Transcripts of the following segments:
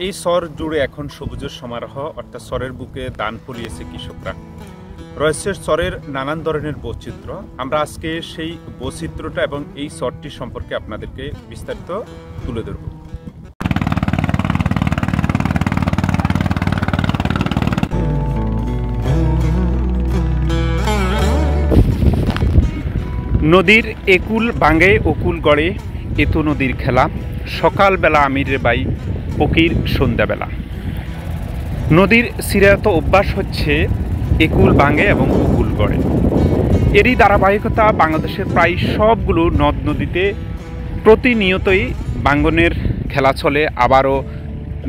এই সর জুড়ে এখন সবুজের সমারোহ, অর্থাৎ সরের বুকে দান পরিয়েছে কৃষকরা। রয়েছে সরের নানান ধরনের বৈচিত্র্য। আমরা আজকে সেই বৈচিত্র্যটা এবং এই সরটি সম্পর্কে আপনাদেরকে বিস্তারিত তুলে ধরব। নদীর একুল বাঙ্গে অকুল গড়ে এতো নদীর খেলা, সকালবেলা আমিরের বাই পকির সন্ধ্যাবেলা। নদীর চিরায়ত অভ্যাস হচ্ছে একুল বাঙ্গে এবং অকুল গড়ে। এরই ধারাবাহিকতা বাংলাদেশের প্রায় সবগুলো নদ নদীতে প্রতিনিয়তই বাঙ্গনের খেলা চলে, আবারও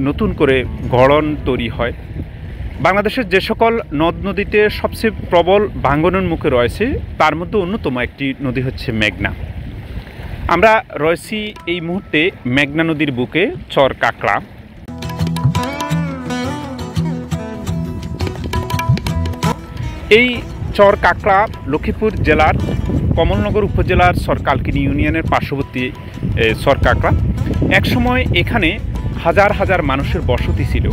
নতুন করে গড়ন তৈরি হয়। বাংলাদেশের যে সকল নদ নদীতে সবচেয়ে প্রবল ভাঙ্গনের মুখে রয়েছে তার মধ্যে অন্যতম একটি নদী হচ্ছে মেঘনা। আমরা রয়েছি এই মুহূর্তে মেঘনা নদীর বুকে চর কাকড়া। এই চর কাকড়া লক্ষ্মীপুর জেলার কমলনগর উপজেলার সরকালকিনি ইউনিয়নের পার্শ্ববর্তী চর কাকড়া। একসময় এখানে হাজার হাজার মানুষের বসতি ছিল।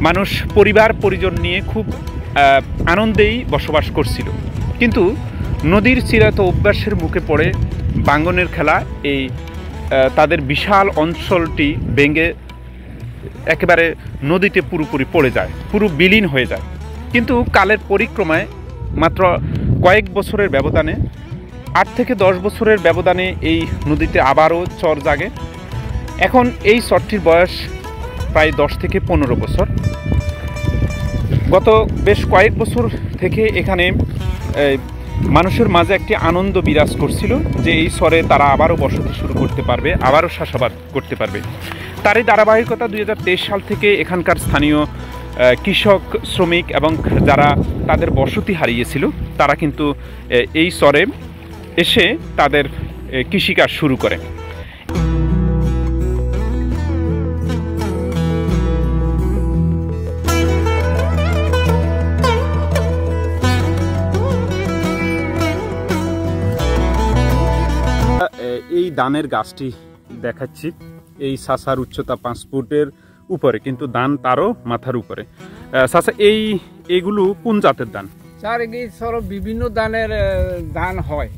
মানুষ পরিবার পরিজন নিয়ে খুব আনন্দেই বসবাস করছিল, কিন্তু নদীর চিরায়ত অভ্যাসের মুখে পড়ে বাঙ্গনের খেলা এই তাদের বিশাল অঞ্চলটি ভেঙে একেবারে নদীতে পুরোপুরি পড়ে যায়, পুরো বিলীন হয়ে যায়। কিন্তু কালের পরিক্রমায় মাত্র কয়েক বছরের ব্যবধানে, 8 থেকে 10 বছরের ব্যবধানে এই নদীতে আবারও চর জাগে। এখন এই চরটির বয়স প্রায় 10 থেকে 15 বছর। গত বেশ কয়েক বছর থেকে এখানে মানুষের মাঝে একটি আনন্দ বিরাজ করছিল যে এই চরে তারা আবারও বসতি শুরু করতে পারবে, আবারও চাষাবাদ করতে পারবে। তারই ধারাবাহিকতা 2023 সাল থেকে এখানকার স্থানীয় কৃষক, শ্রমিক এবং যারা তাদের বসতি হারিয়েছিল তারা কিন্তু এই চরে এসে তাদের কৃষিকাজ শুরু করে। এই ধানের গাছটি দেখাচ্ছি, এই চাষার উচ্চতা 5 ফুটের উপরে, কিন্তু ধান তারও মাথার উপরে। চাষা এইগুলো কোন জাতের ধান? স্যার এই সব বিভিন্ন ধানের ধান হয়।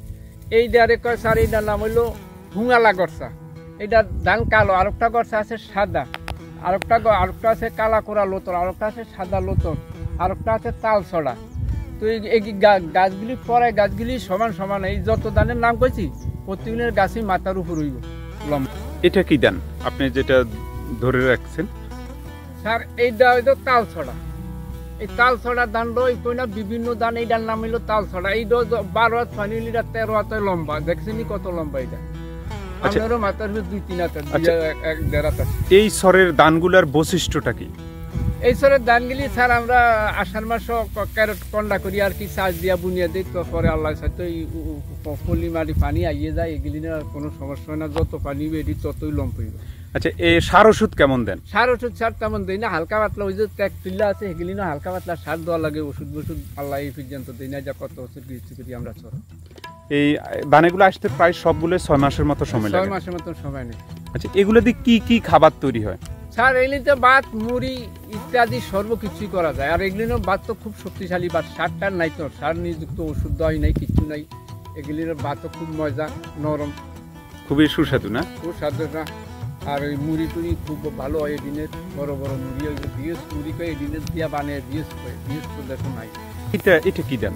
এই ডারে কয় স্যার এইটার নাম হইল হুঙালা গরসা। এইটা ধান কালো, আরেকটা গরসা আছে সাদা, আরেকটা আছে কালা কোরা লোতর, আরেকটা আছে সাদা লোতর, আরেকটা আছে তাল ছড়া। তো এই গাছগুলি পরে গাছগুলি সমান সমান। এই যত ধানের নাম কইছি প্রত্যেকদিনের গাছই মাথার উপর হইব লম্বা। এটা কি ধান আপনি যেটা ধরে রাখছেন? স্যার এইটা হইতো তাল ছড়া। এই তাল ছড়া ধান না বিভিন্ন ধান, এইটার নাম হইলো তাল ছড়া। এইটা 12 হাত পানি, 13 হাতে লম্বা। দেখছেন কত লম্বা এটা? আপনারও মাথার 2-3 হাত, 1.5 হাত। এই সরের ধানগুলার বৈশিষ্ট্যটা কি? এই সরের ধানগুলি স্যার আমরা আষাঢ় মাসে ক্যারট কন্ডা করি আর কি, চাষ দিয়া বুনিয়া দিই। তারপরে আল্লাহ সাথে পলি মাটি পানি আইয়ে যায়, এগুলি আর কোনো সমস্যা হয় না। যত পানি বেড়ি ততই লম্প হইব। আচ্ছা, এই সার ওষুধ কেমন দেন? সার ওষুধ স্যার তেমন দেই না, হালকা পাতলা। ওই যে ত্যাগ পিল্লা আছে সেগুলি না হালকা পাতলা সার দেওয়া লাগে। ওষুধ আল্লাহ এই পর্যন্ত দিই না, যা কত বছর কৃষি করি আমরা চল। এই ধানেগুলো আসতে প্রায় সবগুলো 6 মাসের মতো সময় লাগে। 6 মাসের মতো সময় নেই। আচ্ছা, এগুলো দিয়ে কি কি খাবার তৈরি হয়? স্যার এগুলিতে ভাত, মুড়ি ইত্যাদি সর্বকিছুই করা যায়। আর এগুলির ভাত তো খুব শক্তিশালী ভাত, সারটার নাই তো, সার নিযুক্ত ওষুধ দেওয়াই নাই, কিছু নাই। এগুলির ভাতও খুব মজা, নরম, খুবই সুস্বাদু না? সুস্বাদু না। আর ওই মুড়ি টুড়ি খুব ভালো হয়। এদিনের বড় বড় মুড়ি, ওই বিএস মুড়ি করে এদিনের দিয়া বানিয়ে বিএস তো দেখো নাই। এটা কি দেন?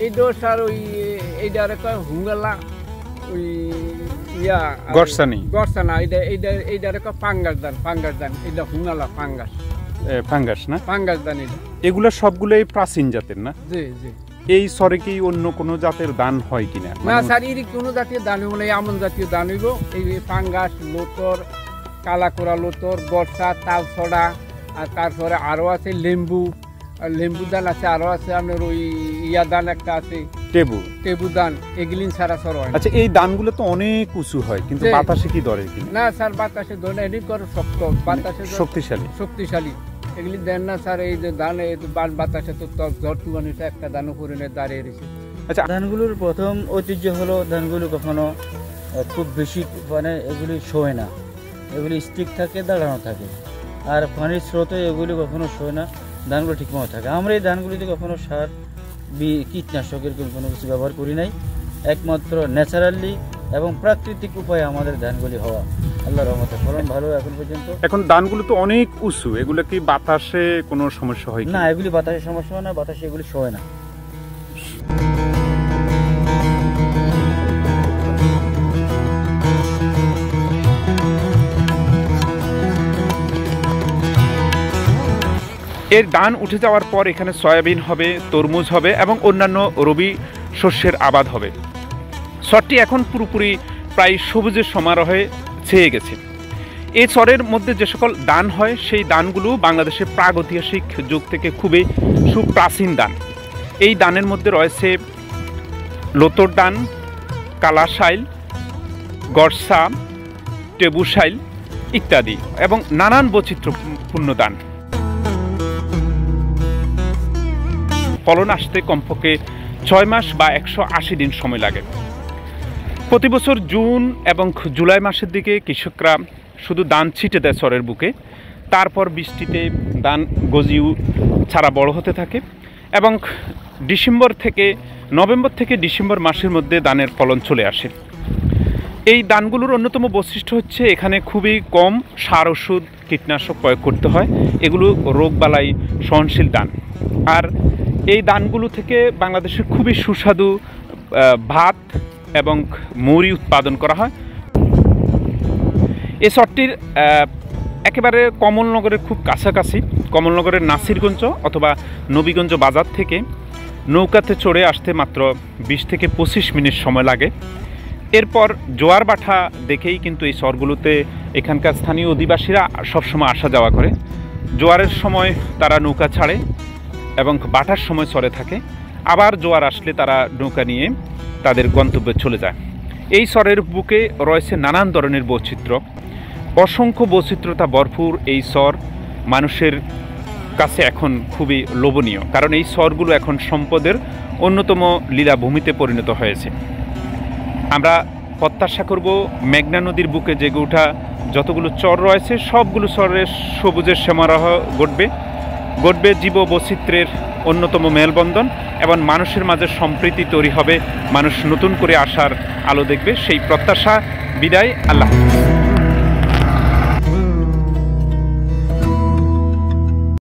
এই দোষ আর ওই এইটার একটা হুঙ্গালা, ওই ইয়া গরসা না, এইটার একটা পাঙ্গাস ধান। এটা হুঙ্গালা ফাঙ্গাস না? পাঙ্গাস ধান। এটা এগুলো সবগুলোই প্রাচীন জাতের না? জি জি। এই সরে কি অন্য কোনো জাতের ধান হয় কিনা? না স্যার, এর কোনো জাতীয় ধান হইব না, এমন জাতীয় ধান হইব। এই পাঙ্গাস, লোতর, কালা কোরা লোতর, গরসা, তাল ছড়া, আর তারপরে আরো আছে লেম্বু ধান আছে, আরো আছে আপনার ওই ইয়া ধান একটা আছে, টেবু ধান। এগুলিন সারা সর হয়। আচ্ছা, এই ধানগুলো তো অনেক উঁচু হয়, কিন্তু বাতাসে কি ধরে কিনা? না স্যার, বাতাসে ধরে না, এদিক করে শক্ত, বাতাসে শক্তিশালী। এগুলি দেন না স্যার। এই যে ধান বাতাসে তো ঝড় তুফানিটা একটা ধানও করে নিয়ে দাঁড়িয়ে রয়েছে। আচ্ছা, ধানগুলোর প্রথম ঐতিহ্য হলো ধানগুলো কখনো খুব বেশি মানে এগুলি শোয় না। এগুলি স্টিক থাকে, দাঁড়ানো থাকে। আর পানির স্রোতে এগুলি কখনো শোয় না, ধানগুলো ঠিকমতো থাকে। আমরা এই ধানগুলিতে কখনো সার কীটনাশকের কোনো কিছু ব্যবহার করি নাই, একমাত্র ন্যাচারালি এবং প্রাকৃতিক উপায়ে আমাদের ধানগুলি হওয়া। আল্লাহর রহমতে ফলন ভালো এখন পর্যন্ত। এখন ধানগুলো তো অনেক উঁচু, এগুলো কি বাতাসে কোনো সমস্যা হয় না? এগুলি বাতাসের সমস্যা হয় না, বাতাসে এগুলি শোয় না। এর ধান উঠে যাওয়ার পর এখানে সয়াবিন হবে, তরমুজ হবে এবং অন্যান্য রবি শস্যের আবাদ হবে। চরটি এখন পুরোপুরি প্রায় সবুজের সমারোহে ছেয়ে গেছে। এই চরের মধ্যে যে সকল ধান হয় সেই ধানগুলো বাংলাদেশের প্রাগৈতিহাসিক যুগ থেকে খুবই সুপ্রাচীন ধান। এই ধানের মধ্যে রয়েছে লোতর ধান, কালাশাইল, গরসা, টেবুশাইল ইত্যাদি এবং নানান বৈচিত্র্যপূর্ণ ধান। ফলন আসতে কমপক্ষে 6 মাস বা 180 দিন সময় লাগে। প্রতি বছর জুন এবং জুলাই মাসের দিকে কৃষকরা শুধু ধান ছিটে দেয় চরের বুকে, তারপর বৃষ্টিতে ধান গজিয়ে ছাড়া বড় হতে থাকে এবং নভেম্বর থেকে ডিসেম্বর মাসের মধ্যে ধানের ফলন চলে আসে। এই ধানগুলোর অন্যতম বৈশিষ্ট্য হচ্ছে এখানে খুবই কম সার ওষুধ কীটনাশক প্রয়োগ করতে হয়। এগুলো রোগবালাই সহনশীল ধান। আর এই ধানগুলো থেকে বাংলাদেশের খুবই সুস্বাদু ভাত এবং মুড়ি উৎপাদন করা হয়। এই চরটির একেবারে কমলনগরের খুব কাছাকাছি। কমলনগরের নাসিরগঞ্জ অথবা নবীগঞ্জ বাজার থেকে নৌকাতে চড়ে আসতে মাত্র 20 থেকে 25 মিনিট সময় লাগে। এরপর জোয়ার বাটা দেখেই কিন্তু এই চরগুলোতে এখানকার স্থানীয় অধিবাসীরা সবসময় আসা যাওয়া করে। জোয়ারের সময় তারা নৌকা ছাড়ে এবং বাটার সময় চরে থাকে। আবার জোয়ার আসলে তারা নৌকা নিয়ে তাদের গন্তব্যে চলে যায়। এই চরের বুকে রয়েছে নানান ধরনের বৈচিত্র্য, অসংখ্য বৈচিত্র্যতা ভরপুর। এই চর মানুষের কাছে এখন খুবই লোভনীয়, কারণ এই চরগুলো এখন সম্পদের অন্যতম লীলাভূমিতে পরিণত হয়েছে। আমরা প্রত্যাশা করব মেঘনা নদীর বুকে জেগে ওঠা যতগুলো চর রয়েছে সবগুলো চরের সবুজের সমারোহ ঘটবে জীব বৈচিত্র্যের অন্যতম মেলবন্ধন এবং মানুষের মাঝে সম্প্রীতি তৈরি হবে। মানুষ নতুন করে আসার আলো দেখবে, সেই প্রত্যাশা। বিদায়। আল্লাহ হাফেজ।